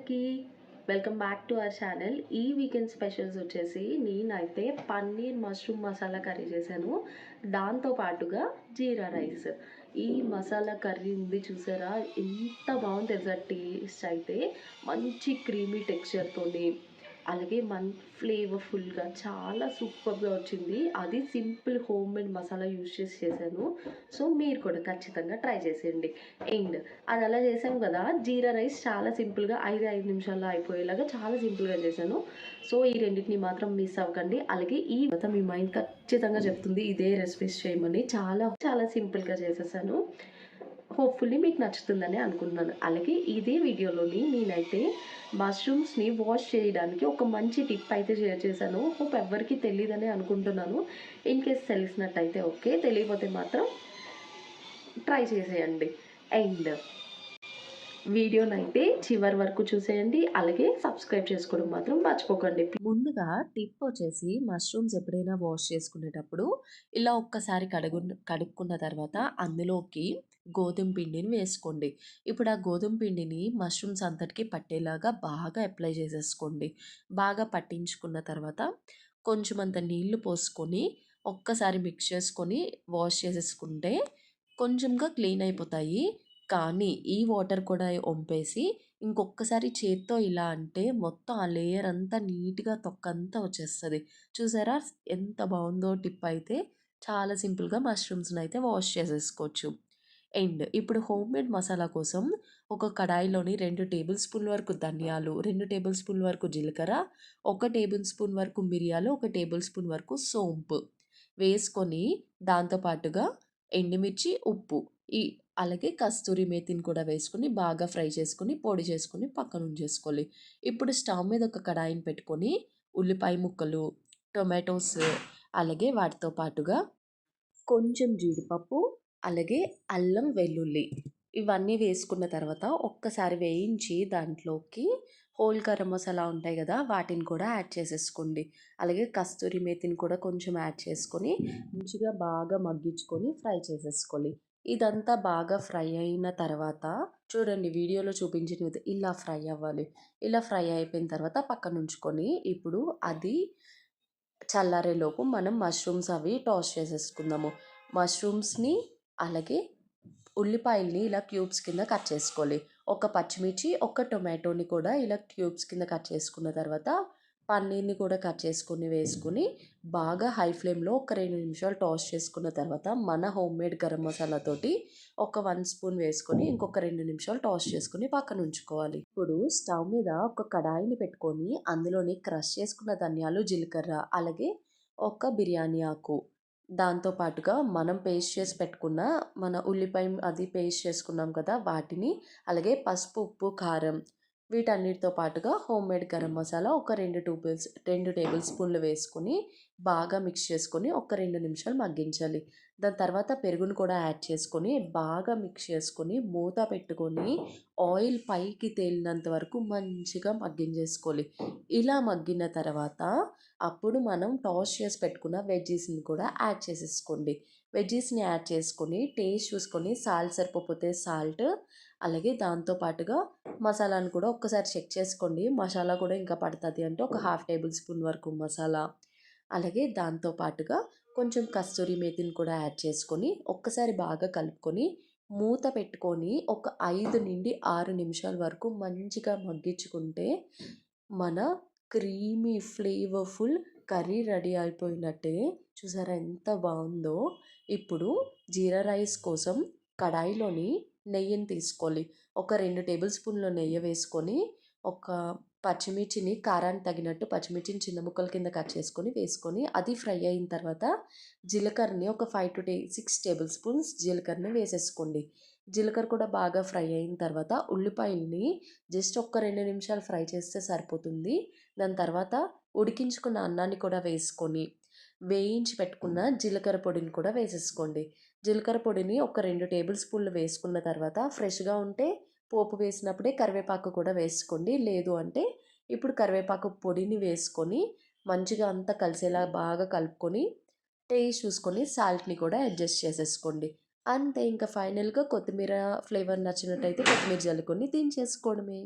అందరికీ welcome back to our channel. ఈ weekend specials వచ్చేసి నేనైతే పన్నీర్ మష్రూమ్ మసాలా కర్రీ చేశాను. దాంతో పాటుగా జీరా రైస్. ఈ మసాలా కర్రీ ఉంది చూసారా, ఎంత బాగుంది తెలుసా. టేస్ట్ అయితే మంచి క్రీమీ టెక్స్చర్తోని, అలాగే ఫ్లేవర్ఫుల్గా చాలా సూపర్గా వచ్చింది. అది simple home made masala use చేశాను. సో మీరు కూడా ఖచ్చితంగా ట్రై చేసేయండి. అండ్ అది అలా చేసాం కదా, జీరా రైస్ చాలా సింపుల్గా 5 నిమిషాల్లో అయిపోయేలాగా చాలా సింపుల్గా చేశాను. సో ఈ రెండింటిని మాత్రం మిస్ అవ్వకండి. అలాగే ఈ తర్వాత మీ మైండ్ ఖచ్చితంగా చెప్తుంది ఇదే రెసిపీస్ చేయమని. చాలా చాలా సింపుల్గా చేసేసాను. హోప్ఫుల్లీ మీకు నచ్చుతుందని అనుకుంటున్నాను. అలాగే ఇదే వీడియోలోని నేనైతే మష్రూమ్స్ని వాష్ చేయడానికి ఒక మంచి టిప్ అయితే షేర్ చేశాను. హోప్ ఎవ్వరికీ తెలియదని అనుకుంటున్నాను. ఇన్ కేస్ తెలిసినట్టయితే ఓకే, తెలియకపోతే మాత్రం ట్రై చేసేయండి. అండ్ వీడియోనైతే చివరి వరకు చూసేయండి. అలాగే సబ్స్క్రైబ్ చేసుకోవడం మాత్రం మర్చిపోకండి. ముందుగా టిప్ వచ్చేసి, మష్రూమ్స్ ఎప్పుడైనా వాష్ చేసుకునేటప్పుడు ఇలా ఒక్కసారి కడుక్కున్న తర్వాత అందులోకి గోధుమ పిండిని వేసుకోండి. ఇప్పుడు ఆ గోధుమ పిండిని మష్రూమ్స్ అంతటికి పట్టేలాగా బాగా అప్లై చేసేసుకోండి. బాగా పట్టించుకున్న తర్వాత కొంచెం అంత నీళ్లు పోసుకొని ఒక్కసారి మిక్స్ చేసుకొని వాష్ చేసేసుకుంటే కొంచెంగా క్లీన్ అయిపోతాయి. కానీ ఈ వాటర్ కూడా వంపేసి ఇంకొకసారి చేత్తో ఇలా అంటే మొత్తం ఆ లేయర్ అంతా నీట్‌గా తొక్కంతా వచ్చేస్తది. చూసారా ఎంత బావుందో టిప్ అయితే. చాలా సింపుల్‌గా మష్రూమ్స్‌నైతే వాష్ చేసేసుకోవచ్చు. అండ్ ఇప్పుడు హోమ్‌మేడ్ మసాలా కోసం ఒక కడాయిలోని 2 టేబుల్ స్పూన్ల వరకు ధనియాలు, 2 టేబుల్ స్పూన్ల వరకు జీలకర్ర, 1 టేబుల్ స్పూన్ వరకు మిరియాలు, 1 టేబుల్ స్పూన్ వరకు సోంపు వేసుకొని దాంతో పాటుగా ఎండుమిర్చి, ఉప్పు ఈ అలాగే కస్తూరి మేతిని కూడా వేసుకొని బాగా ఫ్రై చేసుకొని, పొడి చేసుకొని పక్కన ఉంచేసుకోవాలి. ఇప్పుడు స్టవ్ మీద ఒక కడాయిని పెట్టుకొని ఉల్లిపాయ ముక్కలు, టొమాటోస్, అలాగే వాటితో పాటుగా కొంచెం జీడిపప్పు, అలాగే అల్లం, వెల్లుల్లి ఇవన్నీ వేసుకున్న తర్వాత ఒక్కసారి వేయించి దాంట్లోకి హోల్ గరం మసాలా ఉంటాయి కదా, వాటిని కూడా యాడ్ చేసేసుకోండి. అలాగే కస్తూరి మేతిని కూడా కొంచెం యాడ్ చేసుకొని మంచిగా బాగా మగ్గించుకొని ఫ్రై చేసేసుకోవాలి. ఇదంతా బాగా ఫ్రై అయిన తర్వాత చూడండి, వీడియోలో చూపించిన ఇలా ఫ్రై అవ్వాలి. ఇలా ఫ్రై అయిపోయిన తర్వాత పక్కన ఉంచుకొని ఇప్పుడు అది చల్లారేలోపు మనం మష్రూమ్స్ అవి టాస్ చేసేసుకుందాము. మష్రూమ్స్ని అలాగే ఉల్లిపాయల్ని ఇలా క్యూబ్స్ కింద కట్ చేసుకోవాలి. ఒక పచ్చిమిర్చి, ఒక టొమాటోని కూడా ఇలా క్యూబ్స్ కింద కట్ చేసుకున్న తర్వాత పన్నీర్ని కూడా కట్ చేసుకొని వేసుకుని బాగా హై ఫ్లేమ్లో ఒక 2 నిమిషాలు టాస్ చేసుకున్న తర్వాత మన హోమ్మేడ్ గరం మసాలా తోటి ఒక 1 స్పూన్ వేసుకొని ఇంకొక 2 నిమిషాలు టాస్ చేసుకొని పక్కన ఉంచుకోవాలి. ఇప్పుడు స్టవ్ మీద ఒక కడాయిని పెట్టుకొని అందులోని క్రష్ చేసుకున్న ధనియాలు, జీలకర్ర, అలాగే ఒక బిర్యానీ ఆకు, దాంతో పాటుగా మనం పేస్ట్ చేసి పెట్టుకున్న మన ఉల్లిపాయ అది పేస్ట్ చేసుకున్నాం కదా వాటిని, అలాగే పసుపు, ఉప్పు, కారం వీటన్నిటితో పాటుగా హోమ్మేడ్ గరం మసాలా ఒక 2 టేబుల్ స్పూన్లు వేసుకొని బాగా మిక్స్ చేసుకొని ఒక 2 నిమిషాలు మగ్గించాలి. దాని తర్వాత పెరుగును కూడా యాడ్ చేసుకొని బాగా మిక్స్ చేసుకొని మూత పెట్టుకొని ఆయిల్ పైకి తేలినంత వరకు మంచిగా మగ్గించేసుకోవాలి. ఇలా మగ్గిన తర్వాత అప్పుడు మనం టాస్ చేసి పెట్టుకున్న వెజ్జీస్ని కూడా యాడ్ చేసేసుకోండి. వెజ్జీస్ని యాడ్ చేసుకొని టేస్ట్ చూసుకొని సాల్ట్ సరిపోతే సాల్ట్, అలాగే దాంతో పాటుగా మసాలాను కూడా ఒక్కసారి చెక్ చేసుకోండి. మసాలా కూడా ఇంకా పడుతుంది అంటే ఒక హాఫ్ టేబుల్ స్పూన్ వరకు మసాలా, అలాగే దాంతో పాటుగా కొంచెం కస్తూరి మేతిని కూడా యాడ్ చేసుకొని ఒక్కసారి బాగా కలుపుకొని మూత పెట్టుకొని ఒక 5 నుండి 6 నిమిషాల వరకు మంచిగా మగ్గించుకుంటే మన క్రీమీ ఫ్లేవర్ఫుల్ కర్రీ రెడీ అయిపోయినట్టే. చూసారా ఎంత బాగుందో. ఇప్పుడు జీరా రైస్ కోసం కడాయిలోని నెయ్యిని తీసుకోవాలి. ఒక 2 టేబుల్ స్పూన్ల నెయ్యి వేసుకొని ఒక పచ్చిమిర్చిని కారానికి తగినట్టు పచ్చిమిర్చిని చిన్న ముక్కల కింద కట్ చేసుకొని వేసుకొని అది ఫ్రై అయిన తర్వాత జీలకర్రని ఒక 5 to 6 టేబుల్ స్పూన్స్ జీలకర్రని వేసేసుకోండి. జీలకర్ర కూడా బాగా ఫ్రై అయిన తర్వాత ఉల్లిపాయల్ని జస్ట్ ఒక 2 నిమిషాలు ఫ్రై చేస్తే సరిపోతుంది. దాని తర్వాత ఉడికించుకున్న అన్నాన్ని కూడా వేసుకొని వేయించి పెట్టుకున్న జీలకర్ర పొడిని కూడా వేసేసుకోండి. జీలకర్ర పొడిని ఒక 2 టేబుల్ స్పూన్లు వేసుకున్న తర్వాత ఫ్రెష్గా ఉంటే పోపు వేసినప్పుడే కరివేపాకు కూడా వేసుకోండి. లేదు అంటే ఇప్పుడు కరివేపాకు పొడిని వేసుకొని మంచిగా అంతా కలిసేలా బాగా కలుపుకొని టేస్ట్ చూసుకొని సాల్ట్ని కూడా అడ్జస్ట్ చేసేసుకోండి. అంతే, ఇంకా ఫైనల్గా కొత్తిమీర ఫ్లేవర్ నచ్చినట్టయితే కొత్తిమీర జల్లుకొని దించేసుకోవడమే.